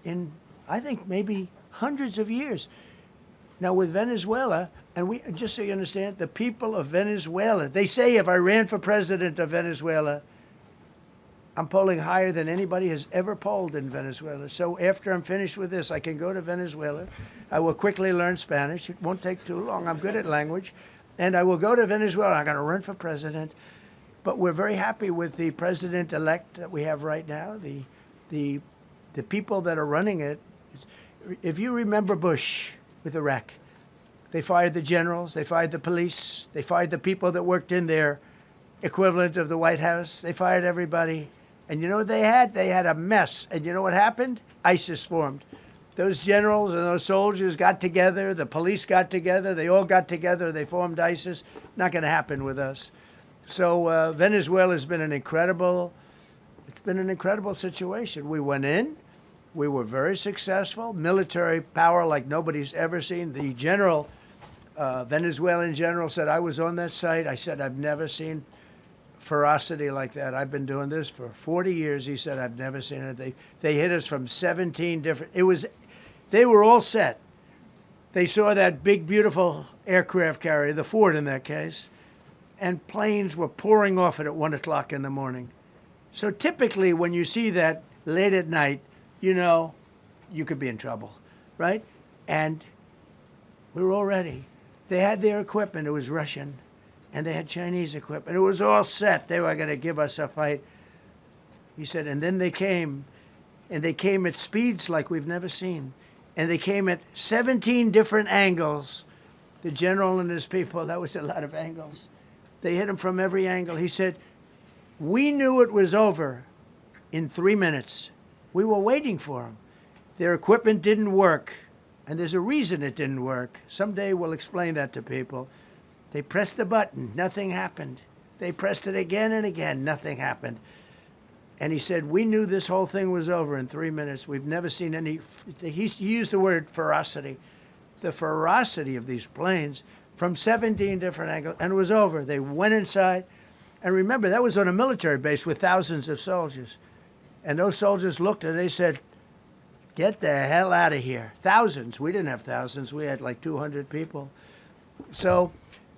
in, I think, maybe hundreds of years. Now with Venezuela, and we, just so you understand, the people of Venezuela, they say if I ran for president of Venezuela, I'm polling higher than anybody has ever polled in Venezuela. So after I'm finished with this, I can go to Venezuela. I will quickly learn Spanish. It won't take too long. I'm good at language. And I will go to Venezuela. I'm going to run for president. But we're very happy with the president-elect that we have right now, the people that are running it. If you remember Bush with Iraq, they fired the generals, they fired the police, they fired the people that worked in their equivalent of the White House. They fired everybody. And you know what they had? They had a mess. And you know what happened? ISIS formed. Those generals and those soldiers got together. The police got together. They all got together. They formed ISIS. Not going to happen with us. So Venezuela has been an incredible situation. We went in. We were very successful. Military power like nobody's ever seen. The general, Venezuelan general, said, I was on that site. I said, I've never seen ferocity like that. I've been doing this for 40 years. He said, I've never seen it. They hit us from 17 different, they were all set. They saw that big, beautiful aircraft carrier, the Ford in that case, and planes were pouring off it at 1 o'clock in the morning. So typically when you see that late at night, you know you could be in trouble, right? And we were all ready. They had their equipment. It was Russian. And they had Chinese equipment. It was all set. They were going to give us a fight. He said, and then they came, and they came at speeds like we've never seen. And they came at 17 different angles. The general and his people, that was a lot of angles. They hit him from every angle. He said, we knew it was over in 3 minutes. We were waiting for them. Their equipment didn't work. And there's a reason it didn't work. Someday we'll explain that to people. They pressed the button, nothing happened. They pressed it again and again, nothing happened. And he said, we knew this whole thing was over in 3 minutes. We've never seen any, he used the word ferocity. The ferocity of these planes from 17 different angles, and it was over. They went inside. And remember, that was on a military base with thousands of soldiers. And those soldiers looked and they said, get the hell out of here. Thousands. We didn't have thousands. We had like 200 people. So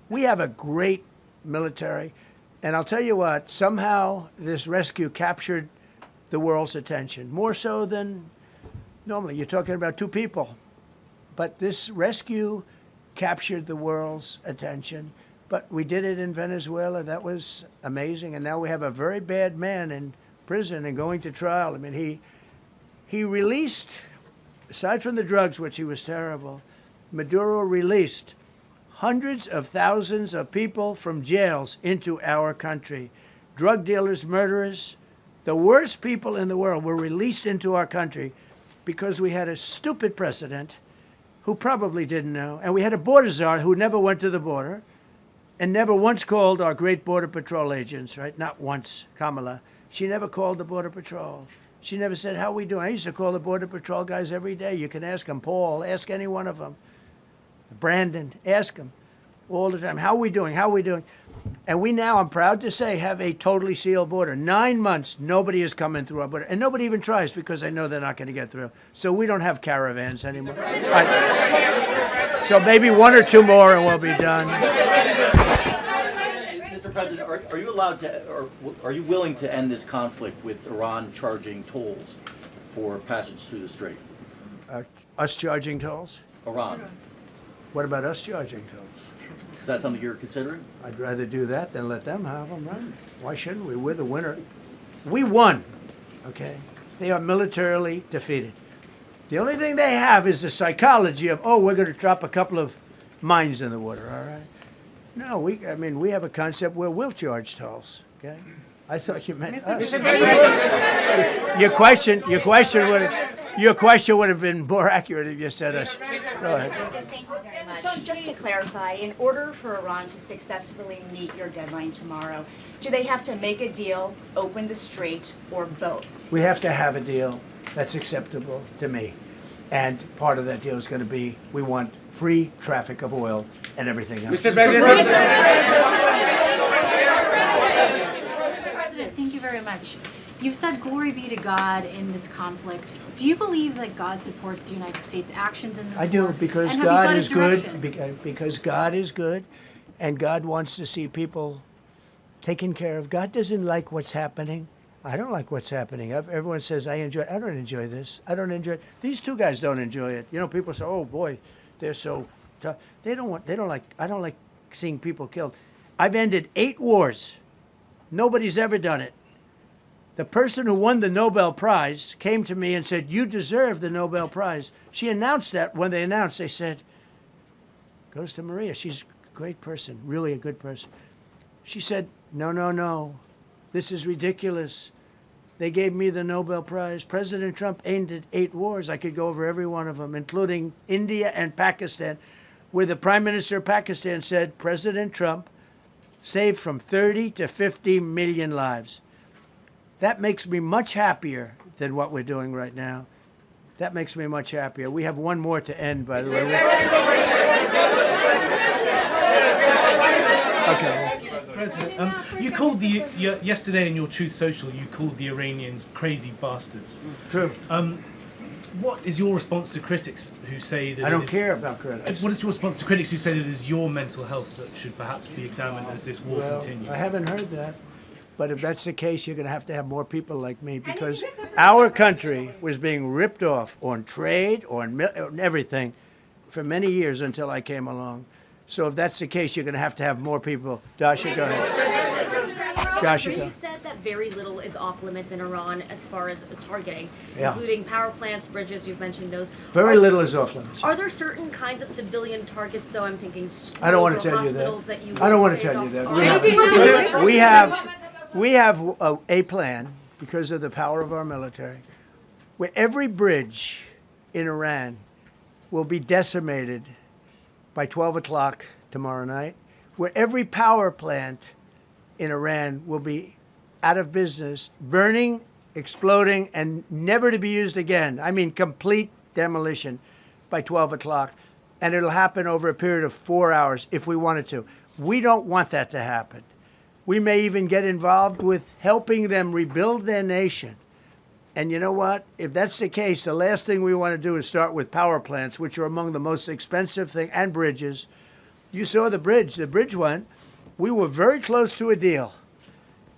we have a great military. And I'll tell you what, somehow this rescue captured the world's attention, more so than normally. You're talking about 2 people. But this rescue captured the world's attention. But we did it in Venezuela. That was amazing. And now we have a very bad man in prison and going to trial. I mean, he released, aside from the drugs, which he was terrible, Maduro released hundreds of thousands of people from jails into our country. Drug dealers, murderers, the worst people in the world were released into our country because we had a stupid president who probably didn't know. And we had a border czar who never went to the border and never once called our great Border Patrol agents, right? Not once, Kamala. She never called the Border Patrol. She never said, how are we doing? I used to call the Border Patrol guys every day. You can ask them, Paul, ask any one of them. Brandon, ask them all the time. How are we doing? How are we doing? And we now, I'm proud to say, have a totally sealed border. 9 months, nobody is coming through our border. And nobody even tries because they know they're not going to get through. So we don't have caravans anymore. Right. So maybe 1 or 2 more and we'll be done. Mr. President, are you allowed to, or are you willing to end this conflict with Iran charging tolls for passage through the strait? Us charging tolls? Iran. What about us charging tolls? Is that something you're considering? I'd rather do that than let them have them, right? Why shouldn't we? We're the winner. We won, okay? They are militarily defeated. The only thing they have is the psychology of, oh, we're going to drop a couple of mines in the water, all right? No, we have a concept where we'll charge tolls, okay? I thought you meant us. Your question was, Your question would have been more accurate if you said us. Go ahead. Thank you very much. So just to clarify, in order for Iran to successfully meet your deadline tomorrow, do they have to make a deal, open the strait, or both? We have to have a deal that's acceptable to me. And part of that deal is going to be we want free traffic of oil and everything else. Mr. President, thank you very much. You've said glory be to God in this conflict. Do you believe that God supports the United States' actions in this war? I do, because And have you God sought is his good. direction? Because God is good, and God wants to see people taken care of. God doesn't like what's happening. I don't like what's happening. Everyone says I enjoy it. I don't enjoy this. I don't enjoy it. These two guys don't enjoy it. You know, people say, "Oh boy, they're so tough." They don't like. I don't like seeing people killed. I've ended 8 wars. Nobody's ever done it. The person who won the Nobel Prize came to me and said, "You deserve the Nobel Prize." She announced that when they announced, they said, goes to Maria. She's a great person, really a good person. She said, "No, no, no. This is ridiculous. They gave me the Nobel Prize. President Trump ended 8 wars. I could go over every one of them, including India and Pakistan, where the Prime Minister of Pakistan said President Trump saved from 30 to 50 million lives. That makes me much happier than what we're doing right now. That makes me much happier. We have one more to end, by the way. Okay. President, you called yesterday in your Truth Social, you called the Iranians crazy bastards. True. What is your response to critics who say that I don't care about critics. What is your response to critics who say that it is your mental health that should perhaps be examined as this war continues? I haven't heard that. But if that's the case, you're going to have more people like me, because our country was being ripped off on trade, on everything, for many years until I came along. So if that's the case, you're going to have more people. Dasha, go ahead. Dasha, go. You said that very little is off limits in Iran as far as targeting, Yeah. including power plants, bridges, you've mentioned those. Very little is off limits. Are there certain kinds of civilian targets, though? I'm thinking schools I don't want or to tell you hospitals that. you I don't want would to say tell you is that. off- We have a plan, because of the power of our military, where every bridge in Iran will be decimated by 12 o'clock tomorrow night, where every power plant in Iran will be out of business, burning, exploding, and never to be used again. I mean, complete demolition by 12 o'clock. And it'll happen over a period of 4 hours if we wanted to. We don't want that to happen. We may even get involved with helping them rebuild their nation. And you know what? If that's the case, the last thing we want to do is start with power plants, which are among the most expensive thing, and bridges. You saw the bridge. The bridge went. We were very close to a deal.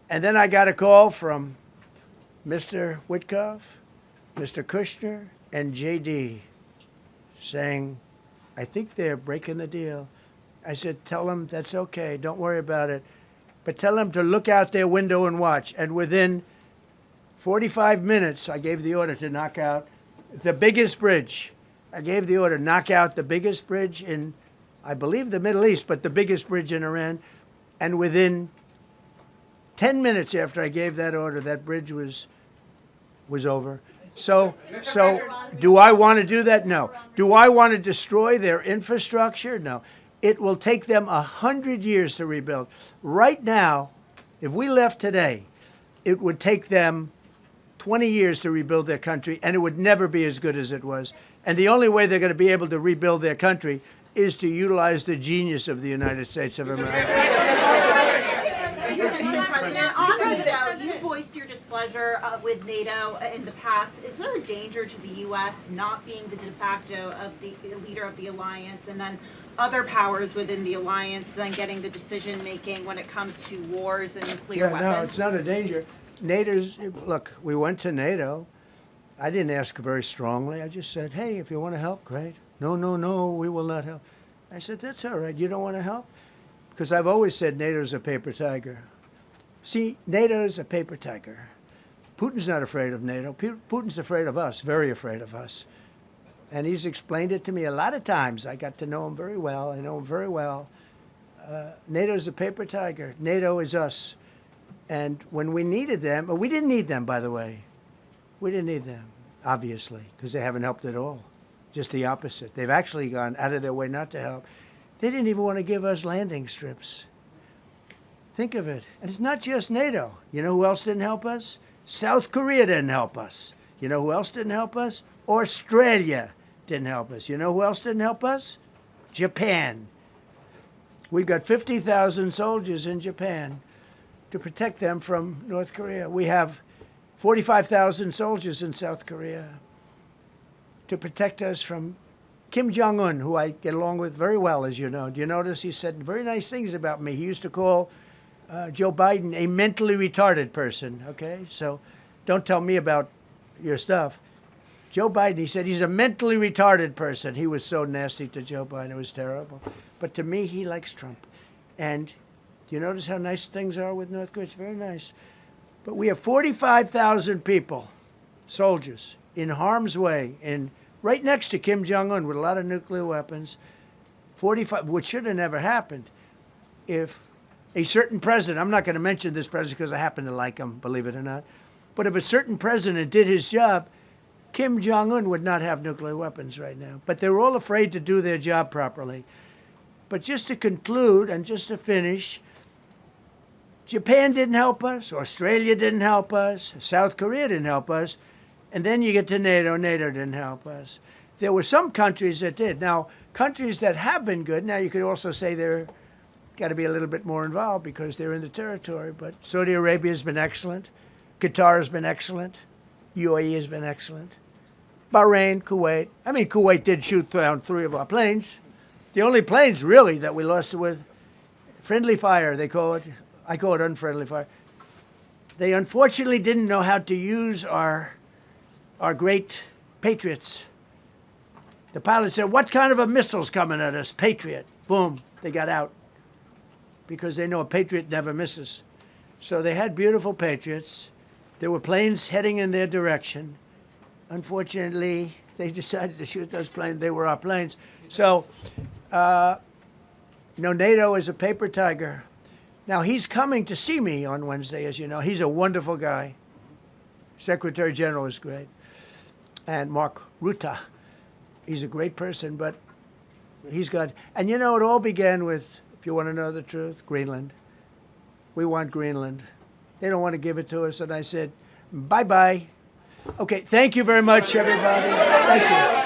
And then I got a call from Mr. Witkoff, Mr. Kushner, and J.D. saying, I think they're breaking the deal. I said, tell them that's okay. Don't worry about it. But tell them to look out their window and watch. And within 45 minutes, I gave the order to knock out the biggest bridge. I gave the order, knock out the biggest bridge in, I believe, the Middle East, but the biggest bridge in Iran. And within 10 minutes after I gave that order, that bridge was over. So do I want to do that? No. Do I want to destroy their infrastructure? No. It will take them 100 years to rebuild. Right now, if we left today, it would take them 20 years to rebuild their country, and it would never be as good as it was. And the only way they're going to be able to rebuild their country is to utilize the genius of the United States of America. On NATO, you voiced your displeasure with NATO in the past. Is there a danger to the U.S. not being the de facto of the leader of the alliance, and then other powers within the alliance then getting the decision making when it comes to wars and nuclear weapons? No, it's not a danger. Look, we went to NATO. I didn't ask very strongly. I just said, hey, if you want to help, great. No, we will not help. I said, that's all right. You don't want to help? Because I've always said NATO's a paper tiger. See, NATO's a paper tiger. Putin's not afraid of NATO. Putin's afraid of us, very afraid of us. And he's explained it to me a lot of times. I got to know him very well. I know him very well. NATO's a paper tiger. NATO is us. And when we needed them, we didn't need them, by the way. We didn't need them. obviously, because they haven't helped at all. Just the opposite. They've actually gone out of their way not to help. They didn't even want to give us landing strips. Think of it. And it's not just NATO. You know who else didn't help us? South Korea didn't help us. You know who else didn't help us? Australia didn't help us. You know who else didn't help us? Japan. We've got 50,000 soldiers in Japan to protect them from North Korea. We have 45,000 soldiers in South Korea to protect us from Kim Jong-un, who I get along with very well, as you know. Do you notice he said very nice things about me? He used to call Joe Biden a mentally retarded person, okay? So don't tell me about your stuff. Joe Biden, he said he's a mentally retarded person. He was so nasty to Joe Biden. It was terrible. But to me, he likes Trump. And do you notice how nice things are with North Korea? It's very nice. But we have 45,000 people, soldiers, in harm's way, right next to Kim Jong-un with a lot of nuclear weapons. 45, which should have never happened if a certain president, I'm not going to mention this president because I happen to like him, believe it or not, but if a certain president did his job, Kim Jong-un would not have nuclear weapons right now. But they were all afraid to do their job properly. But just to conclude and just to finish, Japan didn't help us, Australia didn't help us, South Korea didn't help us, and then you get to NATO, NATO didn't help us. There were some countries that did. Now, countries that have been good, now you could also say they're got to be a little bit more involved because they're in the territory, but Saudi Arabia has been excellent, Qatar has been excellent, UAE has been excellent, Bahrain, Kuwait. I mean, Kuwait did shoot down 3 of our planes. The only planes, really, that we lost with friendly fire, they call it. I call it unfriendly fire. They unfortunately didn't know how to use our great Patriots. The pilot said, what kind of a missile's coming at us? Patriot. Boom, they got out. Because they know a Patriot never misses. So they had beautiful Patriots. There were planes heading in their direction. Unfortunately, they decided to shoot those planes. They were our planes. So, NATO is a paper tiger. Now, he's coming to see me on Wednesday, as you know. He's a wonderful guy. Secretary General is great. And Mark Rutte, he's a great person, but he's got... And it all began with, if you want to know the truth, Greenland. We want Greenland. They don't want to give it to us. And I said, bye-bye. Okay, thank you very much, everybody. Thank you.